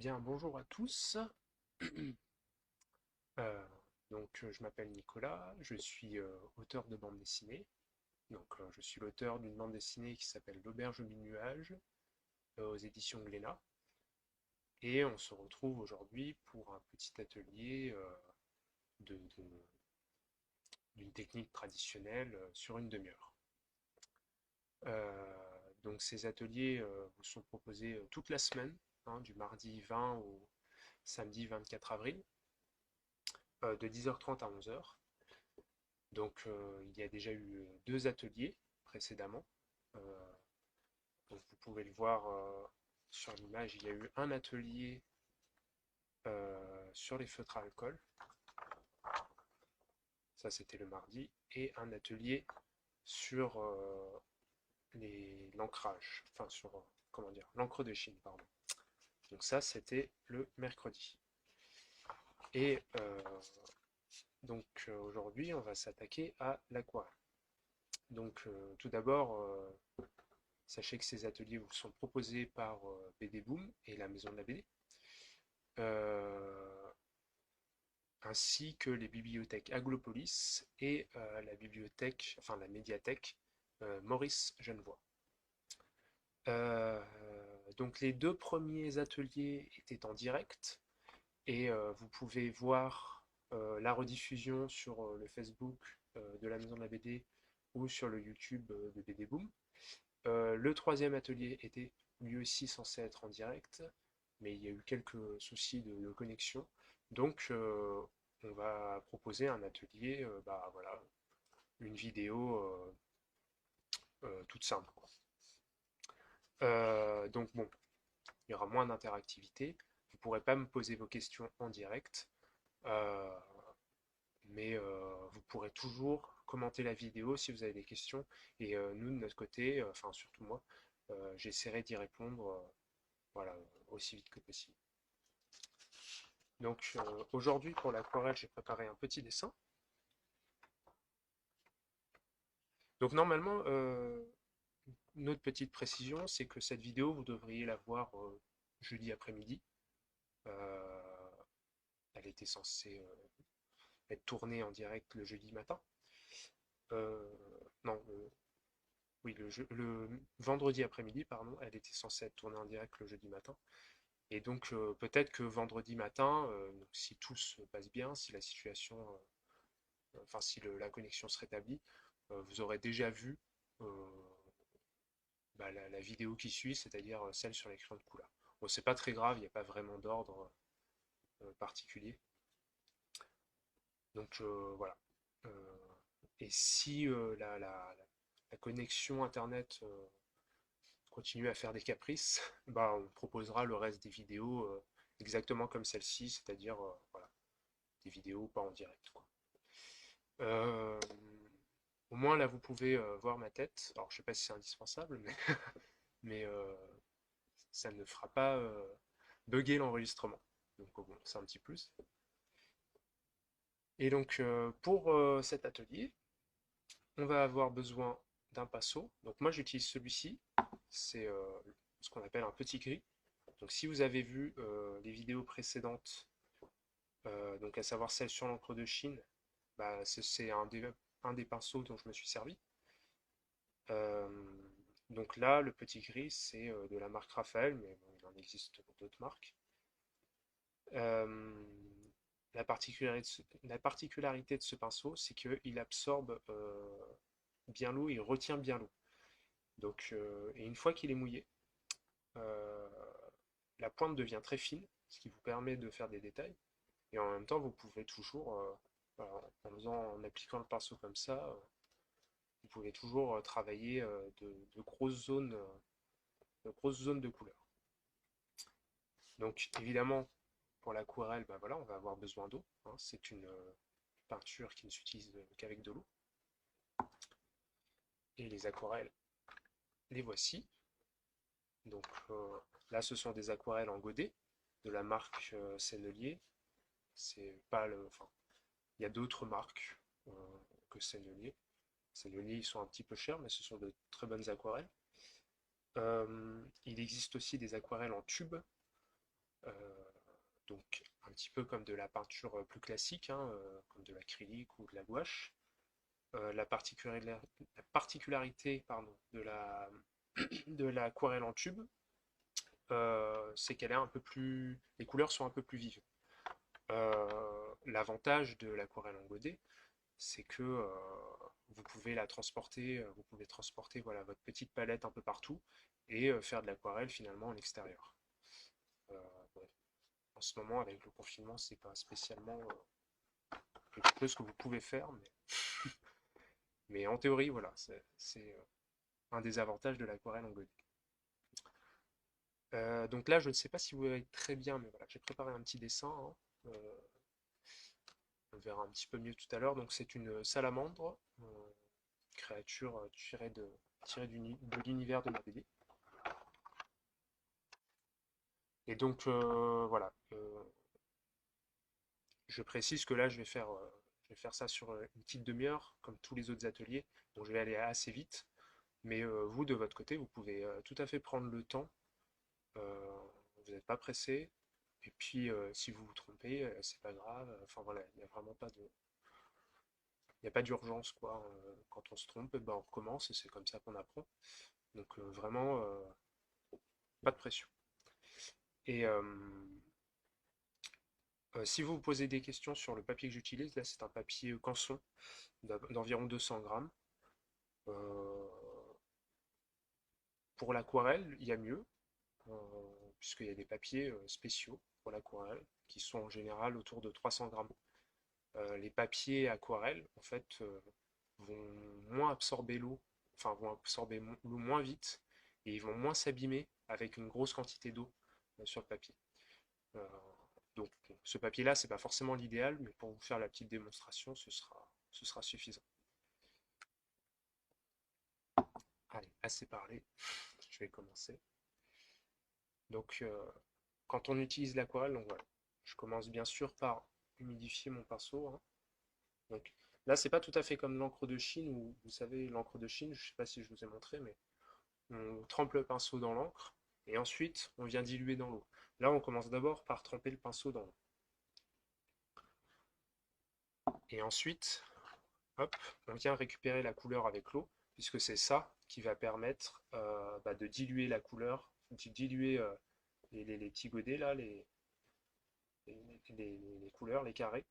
Bien, bonjour à tous. Euh, je m'appelle Nicolas, je suis auteur de bande dessinée. Je suis l'auteur d'une bande dessinée qui s'appelle L'Auberge au nuage aux éditions Glénat. Et on se retrouve aujourd'hui pour un petit atelier de- de- d'une technique traditionnelle sur une demi-heure. Ces ateliers vous sont proposés toute la semaine, hein, du mardi 20 au samedi 24 avril, de 10h30 à 11h. Il y a déjà eu deux ateliers précédemment. Euh, vous pouvez le voir sur l'image, il y a eu un atelier sur les feutres à alcool, ça c'était le mardi, et un atelier sur l'ancrage, enfin sur, comment dire, l'encre de Chine, pardon. Donc ça c'était le mercredi. Et aujourd'hui on va s'attaquer à l'aquarelle. Tout d'abord, sachez que ces ateliers vous sont proposés par BD Boom et la Maison de la BD, euh, ainsi que les bibliothèques Aglopolis et la médiathèque Maurice Genevoix. Euh, donc les deux premiers ateliers étaient en direct et vous pouvez voir la rediffusion sur le Facebook de la Maison de la BD ou sur le YouTube de BD Boom. Le troisième atelier était lui aussi censé être en direct, mais il y a eu quelques soucis de connexion. On va proposer un atelier, voilà, une vidéo toute simple, quoi. Bon, il y aura moins d'interactivité. Vous ne pourrez pas me poser vos questions en direct, euh, mais vous pourrez toujours commenter la vidéo si vous avez des questions. Et nous, de notre côté, enfin surtout moi, j'essaierai d'y répondre voilà, aussi vite que possible. Aujourd'hui pour l'aquarelle, j'ai préparé un petit dessin. Donc normalement, une autre petite précision, c'est que cette vidéo, vous devriez la voir jeudi après-midi. Euh, Elle était censée être tournée en direct le jeudi matin. Euh, non, oui, le vendredi après-midi, pardon, elle était censée être tournée en direct le jeudi matin. Et peut-être que vendredi matin, donc, si tout se passe bien, si la situation, enfin si la connexion se rétablit, vous aurez déjà vu euh, la vidéo qui suit, c'est-à-dire celle sur l'écran de couleur. Bon, c'est pas très grave, il n'y a pas vraiment d'ordre particulier. Voilà. Euh, et si la connexion Internet continue à faire des caprices, bah, on proposera le reste des vidéos exactement comme celle-ci, c'est-à-dire voilà, des vidéos pas en direct, quoi. Euh, Au moins là vous pouvez voir ma tête. Alors je sais pas si c'est indispensable, mais ça ne fera pas bugger l'enregistrement. Donc bon, c'est un petit plus. Et pour cet atelier, on va avoir besoin d'un pinceau. Donc moi j'utilise celui-ci, c'est ce qu'on appelle un petit gris. Donc si vous avez vu les vidéos précédentes, donc à savoir celle sur l'encre de Chine, bah, c'est un des pinceaux dont je me suis servi. Euh, donc là, le petit gris, c'est de la marque Raphaël, mais bon, il en existe d'autres marques. Euh, la particularité de ce pinceau, c'est qu'il absorbe bien l'eau, il retient bien l'eau. Et une fois qu'il est mouillé, euh, la pointe devient très fine, ce qui vous permet de faire des détails. Et en même temps, vous pouvez toujours, voilà, en appliquant le pinceau comme ça, vous pouvez toujours travailler de grosses zones de couleur. Donc évidemment, pour l'aquarelle, bah voilà, on va avoir besoin d'eau, hein. C'est une peinture qui ne s'utilise qu'avec de l'eau. Et les aquarelles, les voici. Donc là, ce sont des aquarelles en godet de la marque Sennelier. C'est pas le, enfin, il y a d'autres marques euh, que Sennelier. Sennelier, ils sont un petit peu chers, mais ce sont de très bonnes aquarelles. Il existe aussi des aquarelles en tube. euh, donc un petit peu comme de la peinture plus classique, hein, comme de l'acrylique ou de la gouache. La particularité pardon, de l'aquarelle en tube, c'est qu'elle est un peu plus, les couleurs sont un peu plus vives. L'avantage de l'aquarelle en godet, c'est que vous pouvez transporter voilà, votre petite palette un peu partout et faire de l'aquarelle finalement en extérieur. Euh, bon, en ce moment, avec le confinement, c'est pas spécialement quelque chose que vous pouvez faire, mais en théorie, voilà, c'est un des avantages de l'aquarelle en godet. Donc là, je ne sais pas si vous voyez très bien, mais voilà, j'ai préparé un petit dessin, hein. Euh, on verra un petit peu mieux tout à l'heure. Donc c'est une salamandre, créature de l'univers de ma BD. Et donc voilà, je précise que là je vais faire ça sur une petite demi-heure, comme tous les autres ateliers, donc je vais aller assez vite. Mais vous, de votre côté, vous pouvez tout à fait prendre le temps. euh, vous n'êtes pas pressé. Et puis, si vous vous trompez, c'est pas grave. Enfin voilà, il n'y a vraiment pas de, il y a pas d'urgence quoi. Quand on se trompe, eh ben, on recommence et c'est comme ça qu'on apprend. Donc vraiment, pas de pression. Et si vous vous posez des questions sur le papier que j'utilise, là c'est un papier Canson d'environ 200 grammes. Euh, pour l'aquarelle, il y a mieux, puisqu'il y a des papiers spéciaux pour l'aquarelle, qui sont en général autour de 300 grammes. Les papiers aquarelle, en fait, vont moins absorber l'eau, enfin vont absorber l'eau moins vite, et ils vont moins s'abîmer avec une grosse quantité d'eau sur le papier. Euh, donc ce papier-là, c'est pas forcément l'idéal, mais pour vous faire la petite démonstration, ce sera suffisant. Allez, assez parlé, je vais commencer. Donc quand on utilise l'aquarelle, donc voilà, je commence bien sûr par humidifier mon pinceau, hein. Donc là, c'est pas tout à fait comme l'encre de Chine, où vous savez, l'encre de Chine, je sais pas si je vous ai montré, mais on trempe le pinceau dans l'encre et ensuite on vient diluer dans l'eau. Là, on commence d'abord par tremper le pinceau dans l'eau. Et ensuite, hop, on vient récupérer la couleur avec l'eau, puisque c'est ça qui va permettre de diluer la couleur, de diluer les petits godets là, les couleurs, les carrés.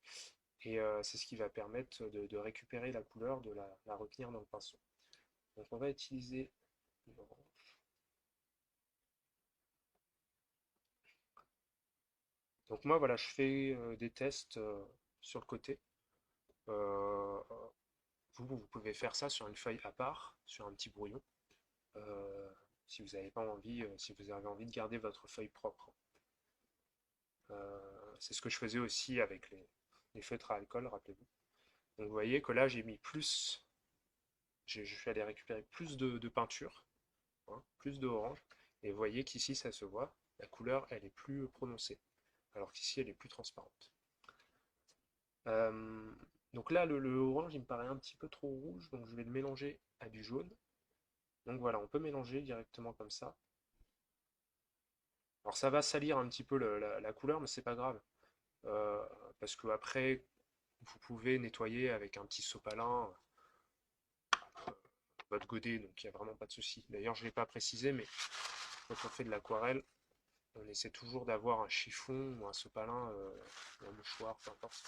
Et c'est ce qui va permettre de récupérer la couleur, de la retenir dans le pinceau. Donc on va utiliser l'orange. Donc moi voilà, je fais des tests sur le côté. Euh, vous pouvez faire ça sur une feuille à part, sur un petit brouillon, euh, si vous avez pas envie, si vous avez envie de garder votre feuille propre. C'est ce que je faisais aussi avec les feutres à alcool, rappelez-vous. Donc vous voyez que là j'ai mis plus, je suis allé récupérer plus de peinture, hein, plus de orange, et vous voyez qu'ici ça se voit, la couleur elle est plus prononcée, alors qu'ici elle est plus transparente. Euh, donc là le orange il me paraît un petit peu trop rouge, donc je vais le mélanger à du jaune. Donc voilà, on peut mélanger directement comme ça. Alors ça va salir un petit peu la couleur, mais c'est pas grave. Euh, Parce que après, vous pouvez nettoyer avec un petit sopalin votre godet, donc il n'y a vraiment pas de souci. D'ailleurs, je ne l'ai pas précisé, mais quand on fait de l'aquarelle, on essaie toujours d'avoir un chiffon ou un sopalin, ou un mouchoir, peu importe,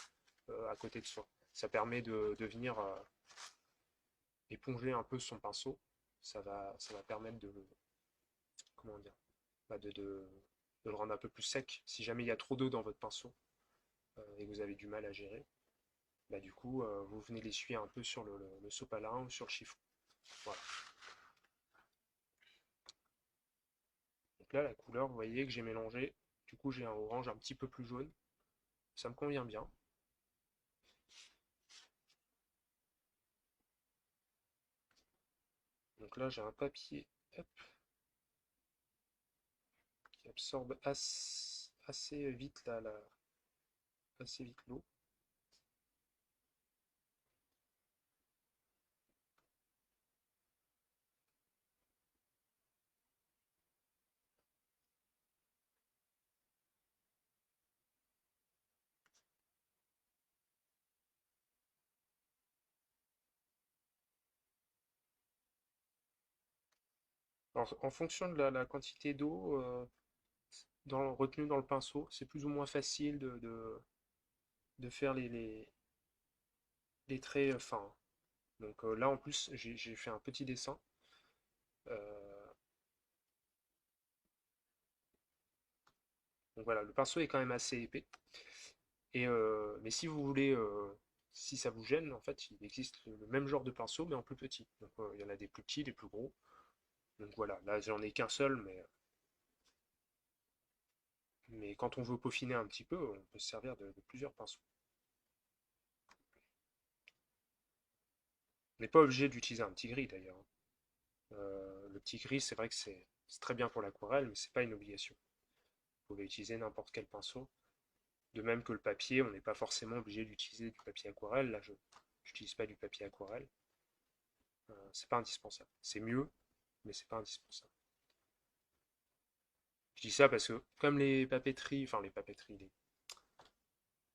à côté de soi. Ça permet de venir éponger un peu son pinceau. Ça va permettre de, comment dire, bah, de le rendre un peu plus sec. Si jamais il y a trop d'eau dans votre pinceau et que vous avez du mal à gérer, bah, du coup, vous venez l'essuyer un peu sur le sopalin ou sur le chiffon. Voilà. Donc là, la couleur, vous voyez que j'ai mélangé. Du coup, j'ai un orange un petit peu plus jaune. Ça me convient bien. Donc là, j'ai un papier hop, qui absorbe assez vite assez vite l'eau. Alors, en fonction de la quantité d'eau retenue dans le pinceau, c'est plus ou moins facile de faire les traits fins. Donc là, en plus, j'ai fait un petit dessin. Euh, donc voilà, le pinceau est quand même assez épais. Mais si vous voulez, si ça vous gêne, en fait, il existe le même genre de pinceau, mais en plus petit. Donc il y en a des plus petits, des plus gros. Donc voilà, là j'en ai qu'un seul, mais quand on veut peaufiner un petit peu, on peut se servir de plusieurs pinceaux. On n'est pas obligé d'utiliser un petit gris d'ailleurs, hein. Le petit gris, c'est vrai que c'est très bien pour l'aquarelle, mais c'est pas une obligation. Vous pouvez utiliser n'importe quel pinceau. De même que le papier, on n'est pas forcément obligé d'utiliser du papier aquarelle. Là, je n'utilise pas du papier aquarelle. C'est pas indispensable. C'est mieux, mais c'est pas indispensable. Je dis ça parce que comme les papeteries, enfin les papeteries,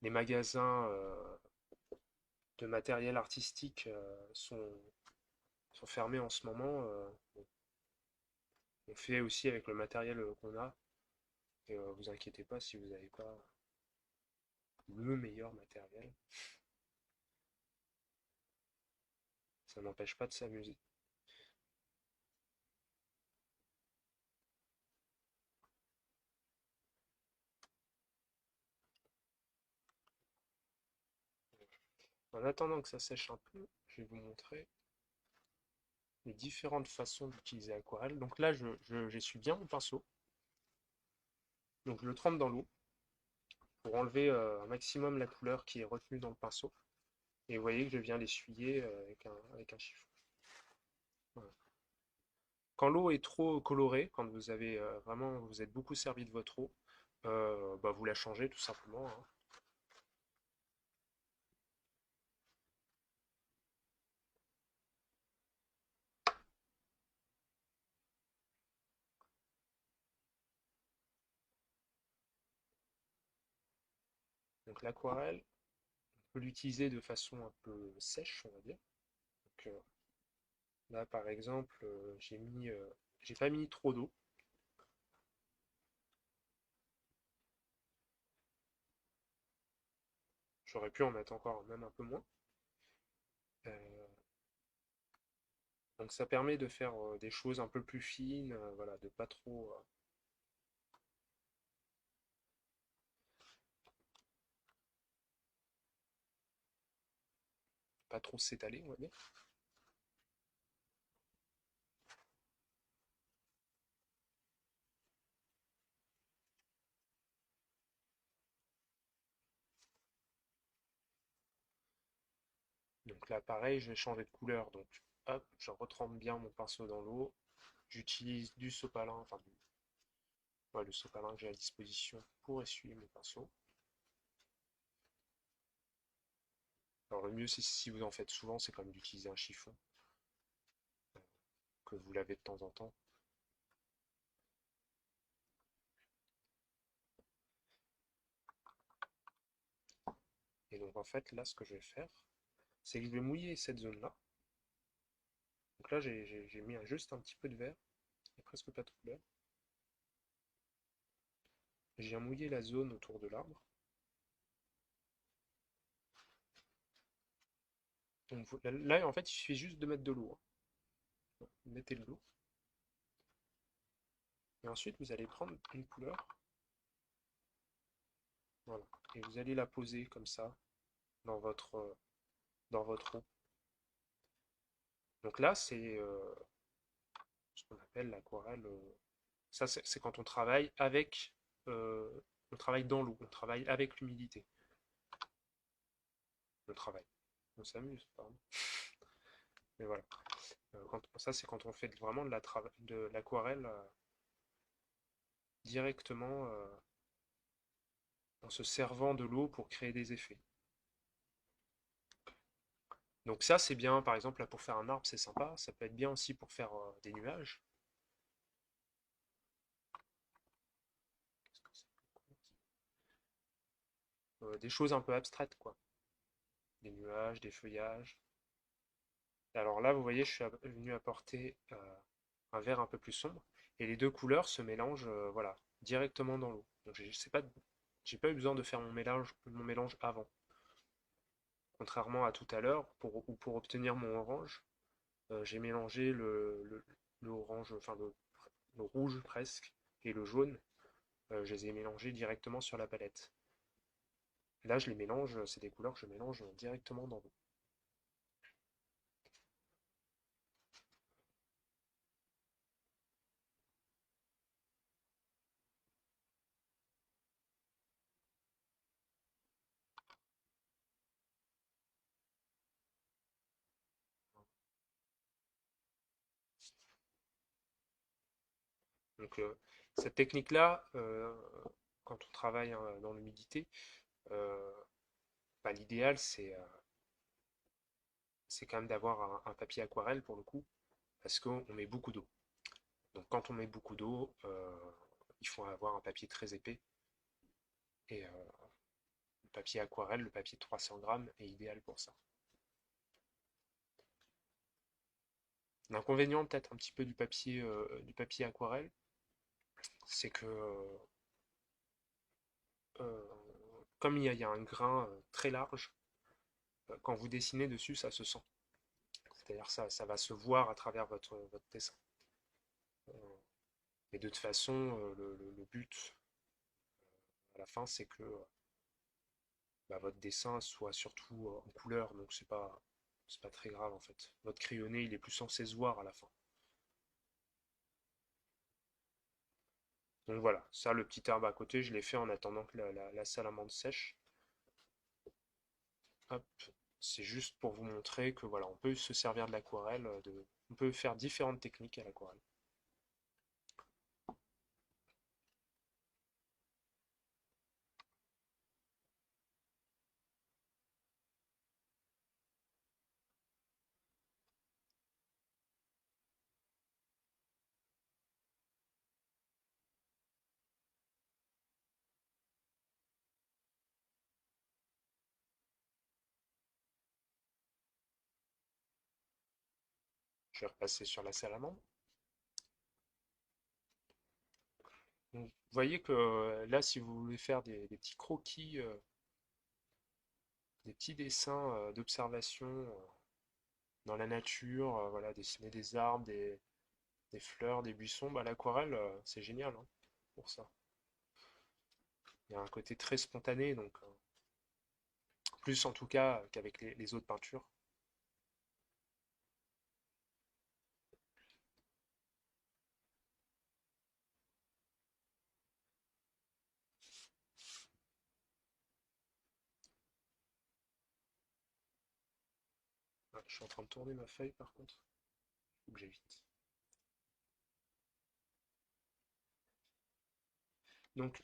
les magasins de matériel artistique sont fermés en ce moment, bon, on fait aussi avec le matériel qu'on a. Et vous inquiétez pas si vous n'avez pas le meilleur matériel, ça n'empêche pas de s'amuser. En attendant que ça sèche un peu, je vais vous montrer les différentes façons d'utiliser l'aquarelle. Donc là, j'essuie bien mon pinceau. Donc je le trempe dans l'eau pour enlever un maximum la couleur qui est retenue dans le pinceau. Et vous voyez que je viens l'essuyer avec un chiffon. Voilà. Quand l'eau est trop colorée, quand vous avez vraiment vous êtes beaucoup servi de votre eau, bah, vous la changez tout simplement, hein. Donc l'aquarelle, on peut l'utiliser de façon un peu sèche, on va dire. Donc, là par exemple, j'ai pas mis trop d'eau. J'aurais pu en mettre encore même un peu moins. Euh, donc ça permet de faire des choses un peu plus fines, voilà, de pas trop s'étaler, on va dire. Donc là pareil, je vais changer de couleur, donc hop, je retrempe bien mon pinceau dans l'eau. J'utilise du sopalin, ouais, le sopalin que j'ai à disposition pour essuyer mes pinceaux. Alors le mieux, c'est si vous en faites souvent, c'est quand même d'utiliser un chiffon, que vous lavez de temps en temps. Et donc en fait, là, ce que je vais faire, c'est que je vais mouiller cette zone-là. Donc là, j'ai mis juste un petit peu de vert, il n'y a presque pas de couleur. Je viens mouiller la zone autour de l'arbre. Donc là, en fait, il suffit juste de mettre de l'eau, hein. Vous mettez de l'eau. Et ensuite, vous allez prendre une couleur. Voilà. Et vous allez la poser comme ça dans votre eau. Donc là, c'est ce qu'on appelle l'aquarelle. Ça, c'est quand on travaille avec, euh, on travaille dans l'eau, on travaille avec l'humidité. On travaille. On s'amuse, pardon. Mais voilà. Ça, c'est quand on fait vraiment de l'aquarelle directement en se servant de l'eau pour créer des effets. Donc ça, c'est bien, par exemple, là, pour faire un arbre, c'est sympa. Ça peut être bien aussi pour faire des nuages. Des choses un peu abstraites, quoi. Des nuages, des feuillages. Alors là, vous voyez, je suis venu apporter un vert un peu plus sombre, et les deux couleurs se mélangent voilà, directement dans l'eau. Donc j'ai pas eu besoin de faire mon mélange avant. Contrairement à tout à l'heure, pour obtenir mon orange, j'ai mélangé le orange, enfin le rouge presque, et le jaune, je les ai mélangés directement sur la palette. Là, je les mélange, c'est des couleurs que je mélange directement dans l'eau. Donc, cette technique-là, quand on travaille dans l'humidité, euh, bah, l'idéal, c'est quand même d'avoir un papier aquarelle pour le coup, parce qu'on met beaucoup d'eau. Donc, quand on met beaucoup d'eau, il faut avoir un papier très épais. Et le papier aquarelle, le papier de 300 grammes, est idéal pour ça. L'inconvénient peut-être un petit peu du papier aquarelle, c'est que euh, comme il y a un grain très large, quand vous dessinez dessus, ça se sent. C'est-à-dire ça va se voir à travers votre dessin. Euh, Et de toute façon, le but à la fin, c'est que bah, votre dessin soit surtout en couleur, donc c'est pas très grave en fait. Votre crayonné, il est plus censé se voir à la fin. Donc voilà, ça, le petit arbre à côté, je l'ai fait en attendant que la salamandre sèche. Hop, c'est juste pour vous montrer que voilà, on peut se servir de l'aquarelle, on peut faire différentes techniques à l'aquarelle. Je vais repasser sur la salamandre. Donc, vous voyez que là, si vous voulez faire des petits croquis, des petits dessins d'observation dans la nature, voilà, dessiner des arbres, des fleurs, des buissons, bah, l'aquarelle, c'est génial hein, pour ça. Il y a un côté très spontané, donc plus en tout cas qu'avec les autres peintures. Ah, je suis en train de tourner ma feuille par contre, faut que j'évite. Donc,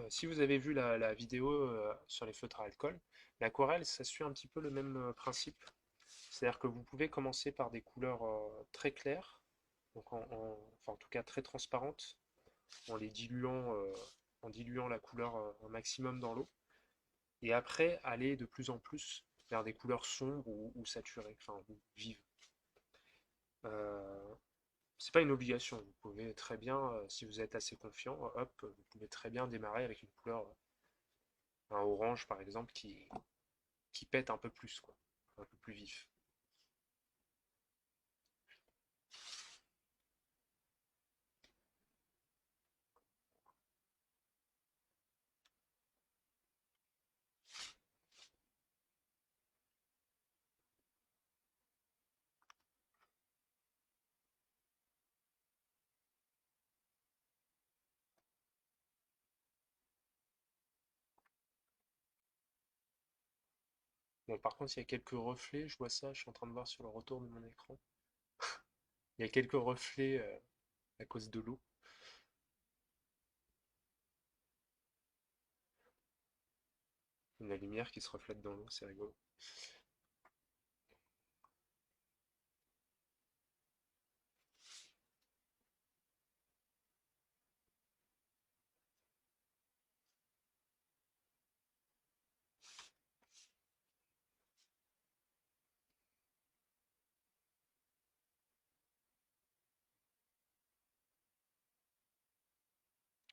si vous avez vu la vidéo sur les feutres à alcool, l'aquarelle, ça suit un petit peu le même principe. C'est-à-dire que vous pouvez commencer par des couleurs très claires, donc enfin, en tout cas très transparentes, en les diluant, en diluant la couleur un maximum dans l'eau, et après aller de plus en plus vers des couleurs sombres ou saturées, enfin ou vives. Euh, c'est pas une obligation, vous pouvez très bien, si vous êtes assez confiant, hop, vous pouvez très bien démarrer avec une couleur, un orange par exemple, qui pète un peu plus, quoi, un peu plus vif. Bon, par contre, il y a quelques reflets, je vois ça, je suis en train de voir sur le retour de mon écran. Il y a quelques reflets à cause de l'eau. La lumière qui se reflète dans l'eau, c'est rigolo.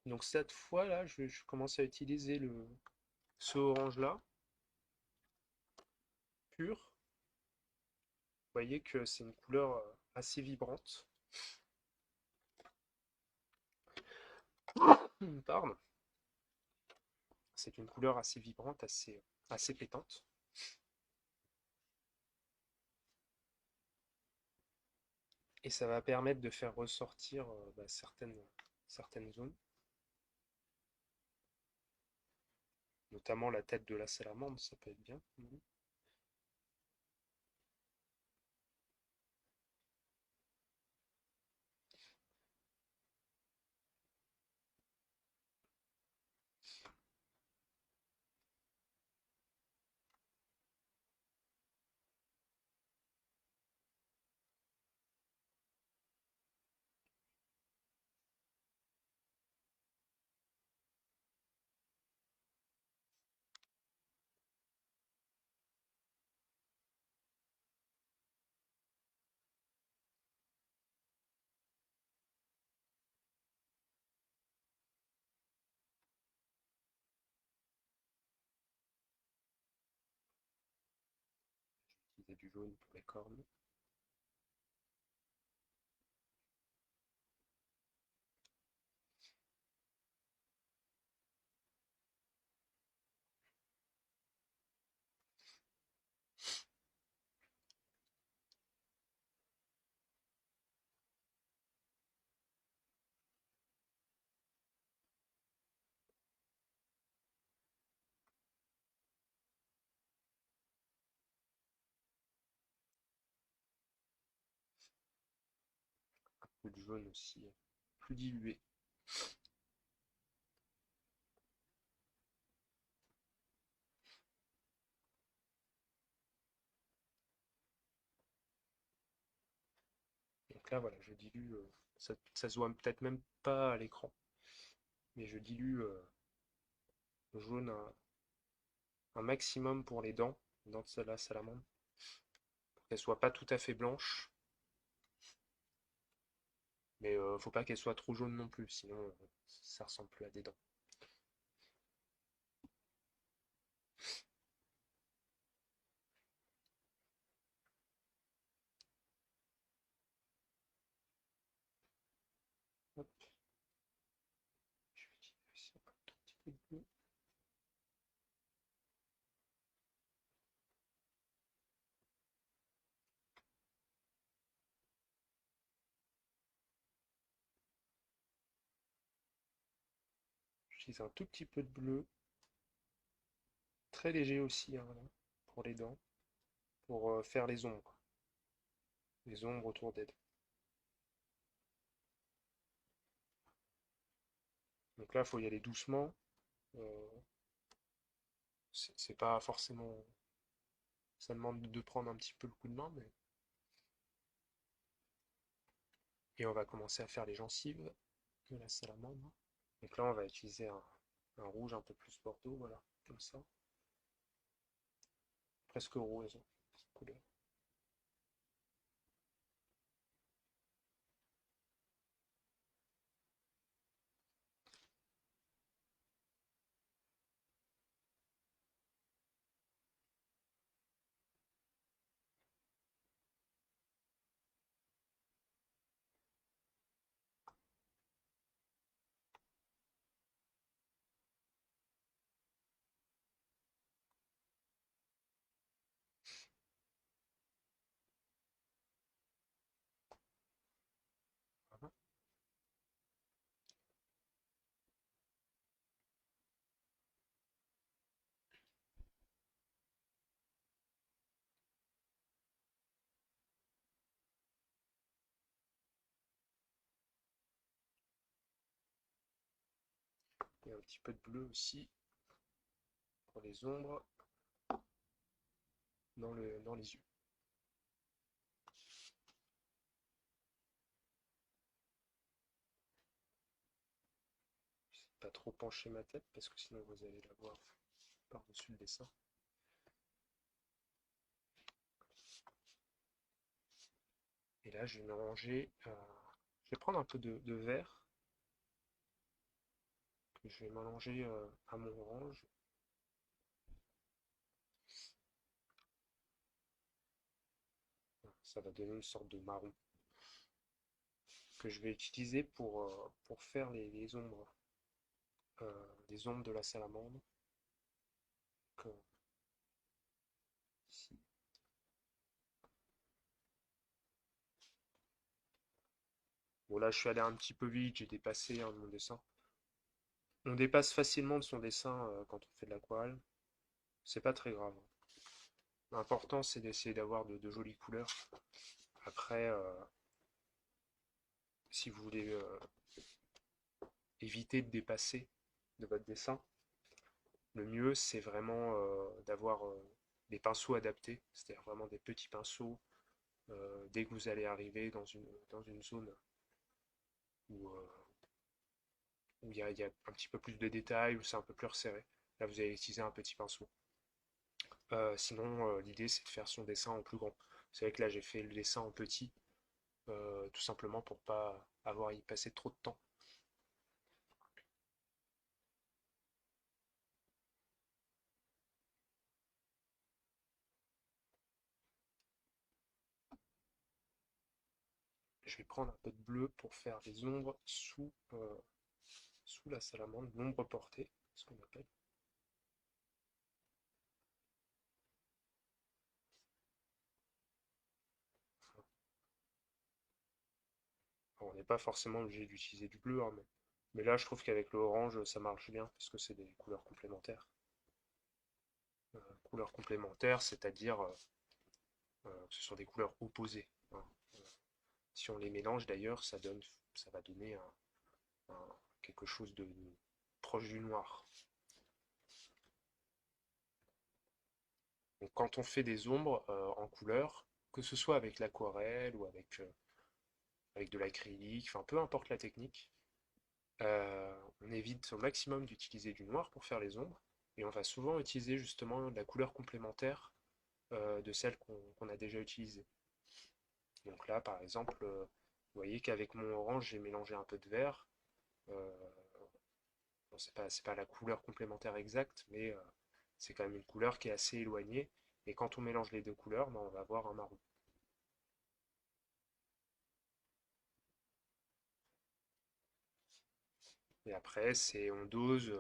Donc cette fois là, je commence à utiliser ce orange là, pur. Vous voyez que c'est une couleur assez vibrante. Pardon. C'est une couleur assez vibrante, assez pétante. Et ça va permettre de faire ressortir certaines zones, notamment la tête de la salamandre, ça peut être bien. Utiliser du jaune pour les cornes. Un peu de jaune aussi, plus dilué. Donc là, voilà, je dilue, ça se voit peut-être même pas à l'écran, mais je dilue le jaune un maximum pour les dents, de la salamandre, pour qu'elle soit pas tout à fait blanche, mais faut pas qu'elle soit trop jaune non plus, sinon ça ressemble plus à des dents. Hop, je vais utiliser aussi un tout petit peu de bleu. J'utilise un tout petit peu de bleu, très léger aussi, hein, là, pour les dents, pour faire les ombres autour des dents. Donc là, il faut y aller doucement. euh, c'est pas forcément. Ça demande de prendre un petit peu le coup de main, mais. Et on va commencer à faire les gencives de la salamandre. Donc là, on va utiliser un rouge un peu plus bordeaux, voilà, comme ça. Presque rose, cette couleur. Voilà. Et un petit peu de bleu aussi pour les ombres dans les yeux. Pas trop pencher ma tête parce que sinon vous allez la voir par-dessus le dessin. Et là, je vais mélanger. Je vais prendre un peu de vert Je vais mélanger à mon orange. Ça va donner une sorte de marron que je vais utiliser pour faire les ombres, les ombres de la salamandre. Donc, ici. Bon là je suis allé un petit peu vite, j'ai dépassé de mon dessin. On dépasse facilement de son dessin quand on fait de l'aquarelle. C'est pas très grave. L'important c'est d'essayer d'avoir de jolies couleurs. Après, si vous voulez éviter de dépasser de votre dessin, le mieux c'est vraiment d'avoir des pinceaux adaptés, c'est-à-dire vraiment des petits pinceaux dès que vous allez arriver dans une zone où il y a un petit peu plus de détails, où c'est un peu plus resserré. Là, vous allez utiliser un petit pinceau. Sinon, l'idée, c'est de faire son dessin en plus grand. C'est vrai que là, j'ai fait le dessin en petit, tout simplement pour pas avoir à y passer trop de temps. Je vais prendre un peu de bleu pour faire des ombres sous la salamandre, l'ombre portée, ce qu'on appelle. Alors, on n'est pas forcément obligé d'utiliser du bleu, hein, mais là, je trouve qu'avec l'orange, ça marche bien, parce que c'est des couleurs complémentaires. Couleurs complémentaires, c'est-à-dire ce sont des couleurs opposées, hein. Si on les mélange d'ailleurs, ça va donner quelque chose de proche du noir. Donc quand on fait des ombres en couleur, que ce soit avec l'aquarelle ou avec de l'acrylique, enfin peu importe la technique, on évite au maximum d'utiliser du noir pour faire les ombres, et on va souvent utiliser justement de la couleur complémentaire de celle qu'on a déjà utilisée. Donc là, par exemple, vous voyez qu'avec mon orange, j'ai mélangé un peu de vert. Euh, bon, c'est pas la couleur complémentaire exacte, mais c'est quand même une couleur qui est assez éloignée. Et quand on mélange les deux couleurs, ben, on va avoir un marron. Et après, on dose,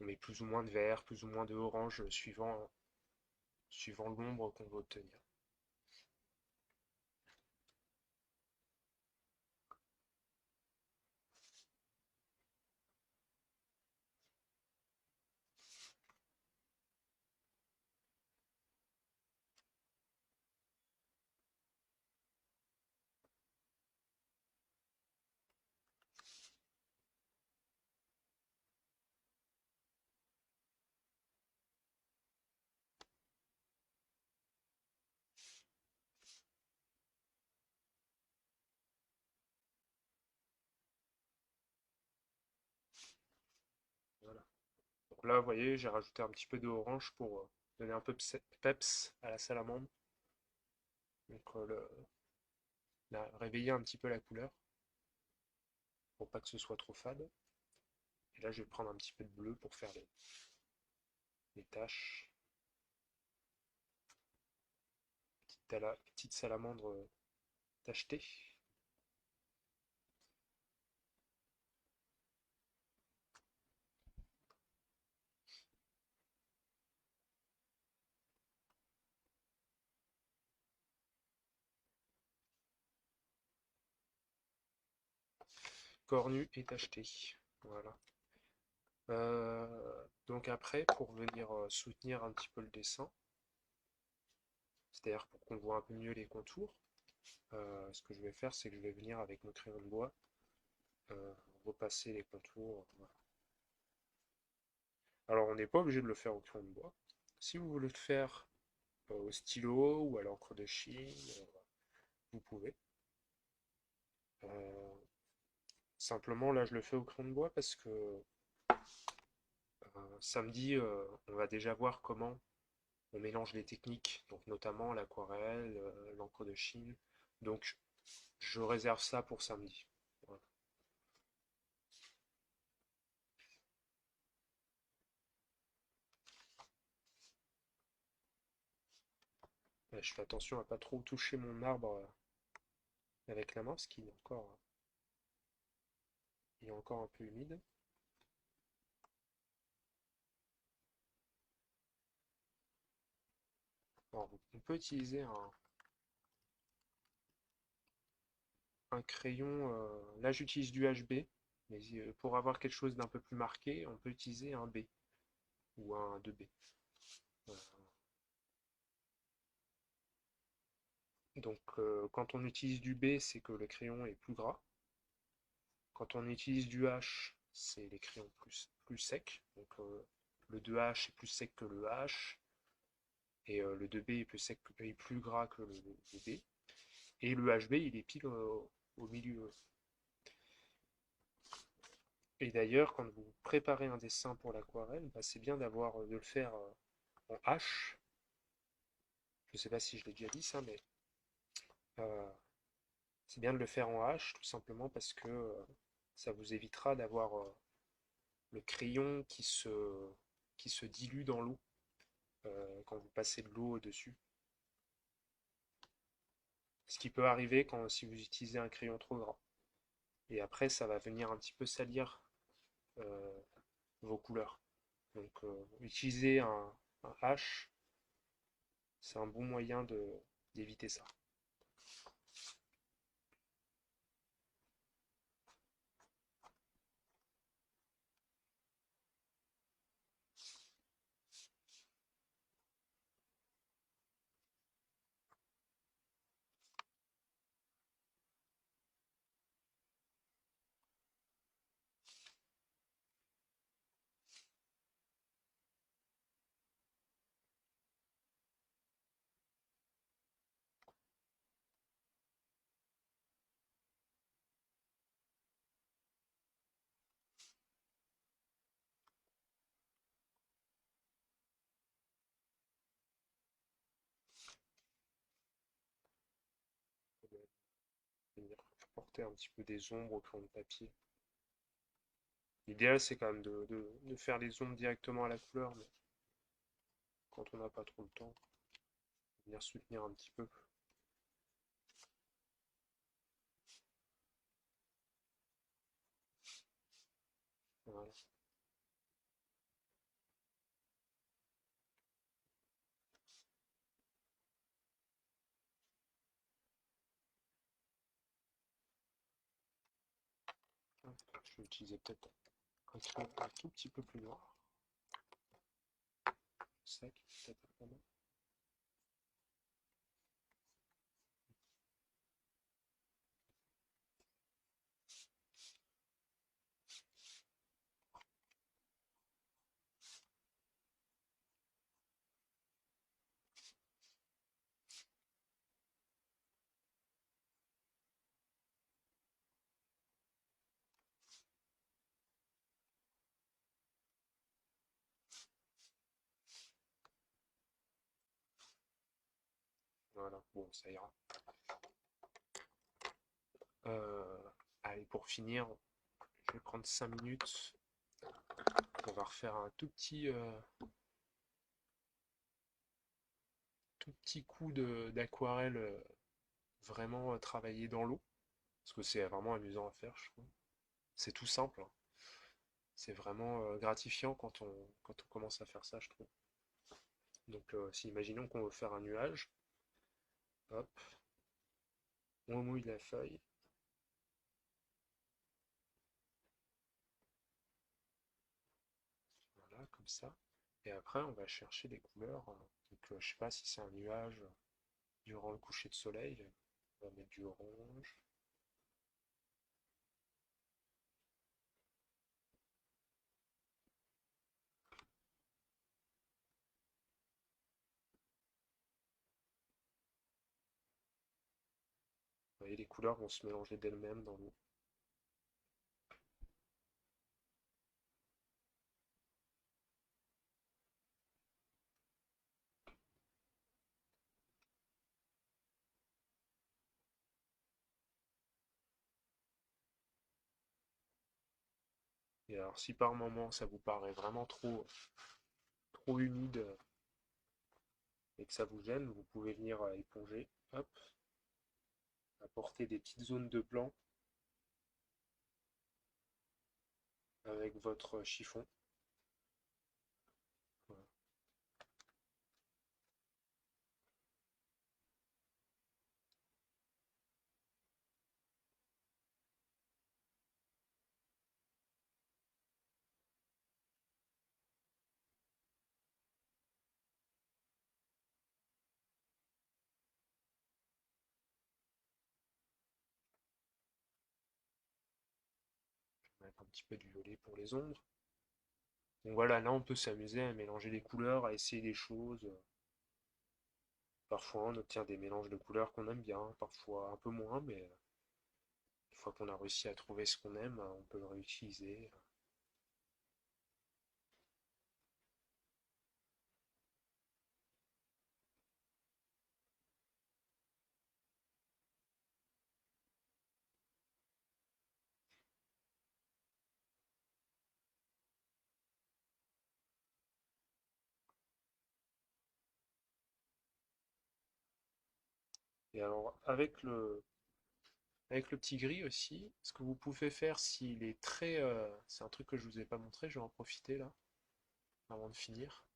on met plus ou moins de vert, plus ou moins de orange, suivant l'ombre qu'on veut obtenir. Voilà. Donc là, vous voyez, j'ai rajouté un petit peu d'orange pour donner un peu de peps à la salamandre. Donc réveiller un petit peu la couleur pour pas que ce soit trop fade. Et là, je vais prendre un petit peu de bleu pour faire les taches. Petite salamandre tachetée. Cornue et tachetée. Voilà. Donc après, pour venir soutenir un petit peu le dessin, c'est-à-dire pour qu'on voit un peu mieux les contours, ce que je vais faire, c'est que je vais venir avec mon crayon de bois euh, repasser les contours. Voilà. Alors on n'est pas obligé de le faire au crayon de bois. Si vous voulez le faire au stylo ou à l'encre de Chine, vous pouvez. Euh, Simplement là je le fais au crayon de bois parce que samedi on va déjà voir comment on mélange les techniques, donc notamment l'aquarelle, l'encre de Chine. Donc je réserve ça pour samedi. Voilà. Je fais attention à pas trop toucher mon arbre avec la main parce il est encore un peu humide. Alors, on peut utiliser un crayon. Là, j'utilise du HB, mais pour avoir quelque chose d'un peu plus marqué, on peut utiliser un B ou un 2B. Euh, donc, quand on utilise du B, c'est que le crayon est plus gras. Quand on utilise du H, c'est les crayons plus secs. Donc, le 2H est plus sec que le H, et le 2B est plus sec, est plus gras que le B. Et le HB, il est pile au milieu. Et d'ailleurs, quand vous préparez un dessin pour l'aquarelle, bah, c'est bien de le faire en H. Je ne sais pas si je l'ai déjà dit ça, mais euh, c'est bien de le faire en H, tout simplement parce que ça vous évitera d'avoir le crayon qui se dilue dans l'eau quand vous passez de l'eau au-dessus. Ce qui peut arriver si vous utilisez un crayon trop gras. Et après, ça va venir un petit peu salir euh, vos couleurs. Donc, utiliser un H, c'est un bon moyen d'éviter ça. Venir apporter un petit peu des ombres au crayon de papier. L'idéal, c'est quand même de faire les ombres directement à la couleur, mais quand on n'a pas trop le temps, venir soutenir un petit peu. Voilà. Je vais utiliser peut-être un crayon un tout petit peu plus noir. Sec, peut-être pas mal. Voilà, bon, ça ira. Euh, Allez, pour finir, je vais prendre 5 minutes. On va refaire un tout petit coup d'aquarelle vraiment travaillé dans l'eau. Parce que c'est vraiment amusant à faire, je trouve. C'est tout simple, hein. C'est vraiment gratifiant quand on commence à faire ça, je trouve. Donc, si imaginons qu'on veut faire un nuage, hop, on mouille la feuille, voilà, comme ça. Et après, on va chercher des couleurs. Donc, je sais pas si c'est un nuage durant le coucher de soleil. On va mettre du orange. Vous voyez, les couleurs vont se mélanger d'elles-mêmes dans l'eau. Et alors, si par moment ça vous paraît vraiment trop humide, et que ça vous gêne, vous pouvez venir éponger, hop, apporter des petites zones de blanc avec votre chiffon. Voilà. Je vais mettre un petit peu de violet pour les ombres. Donc voilà, là on peut s'amuser à mélanger les couleurs, à essayer des choses. Parfois on obtient des mélanges de couleurs qu'on aime bien, parfois un peu moins, mais une fois qu'on a réussi à trouver ce qu'on aime, on peut le réutiliser. Et alors avec le petit gris aussi, ce que vous pouvez faire s'il est très... c'est un truc que je vous ai pas montré, je vais en profiter là, avant de finir.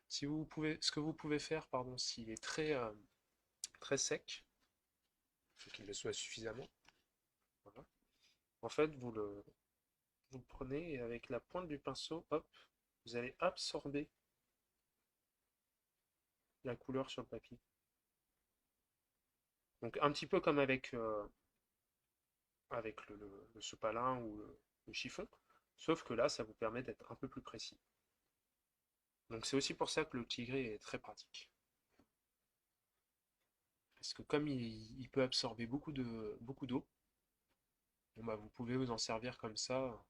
Si vous pouvez, ce que vous pouvez faire, pardon, s'il est très sec, faut qu'il le soit suffisamment, voilà. En fait, vous le prenez et avec la pointe du pinceau, hop, vous allez absorber la couleur sur le papier. Donc un petit peu comme avec le sopalin ou le chiffon, sauf que là, ça vous permet d'être un peu plus précis. Donc c'est aussi pour ça que le petit gris est très pratique. Parce que comme il peut absorber beaucoup d'eau, bon bah vous pouvez vous en servir comme ça.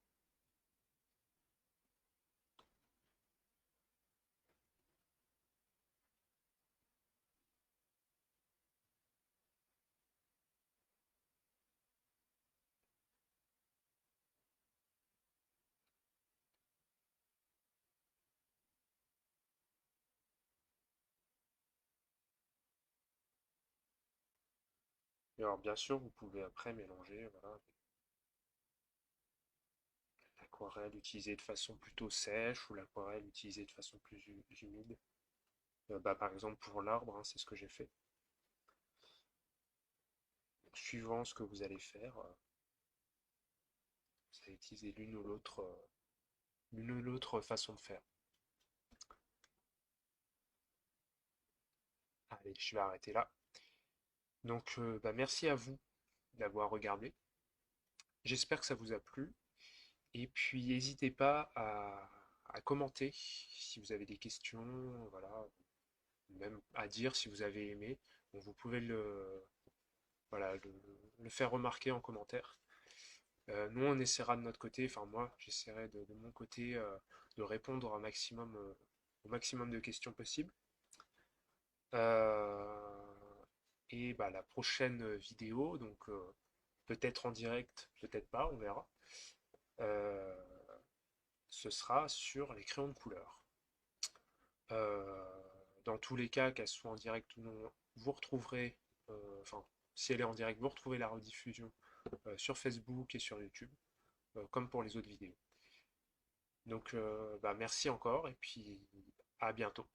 Et alors bien sûr, vous pouvez après mélanger, voilà, l'aquarelle utilisée de façon plutôt sèche ou l'aquarelle utilisée de façon plus humide. Bah, par exemple pour l'arbre, hein, c'est ce que j'ai fait. Donc, suivant ce que vous allez faire, vous allez utiliser l'une ou l'autre façon de faire. Allez, je vais arrêter là. Donc bah, merci à vous d'avoir regardé. J'espère que ça vous a plu. Et puis n'hésitez pas à commenter si vous avez des questions, voilà, même à dire si vous avez aimé. Bon, vous pouvez voilà, le faire remarquer en commentaire. Nous, on essaiera de notre côté, enfin moi, j'essaierai de mon côté de répondre au maximum de questions possibles. Euh, et bah, la prochaine vidéo, donc peut-être en direct, peut-être pas, on verra. Euh, Ce sera sur les crayons de couleur. Euh, dans tous les cas, qu'elle soit en direct ou non, vous retrouverez, enfin, si elle est en direct, vous retrouvez la rediffusion sur Facebook et sur YouTube, comme pour les autres vidéos. Donc, bah, merci encore et puis à bientôt.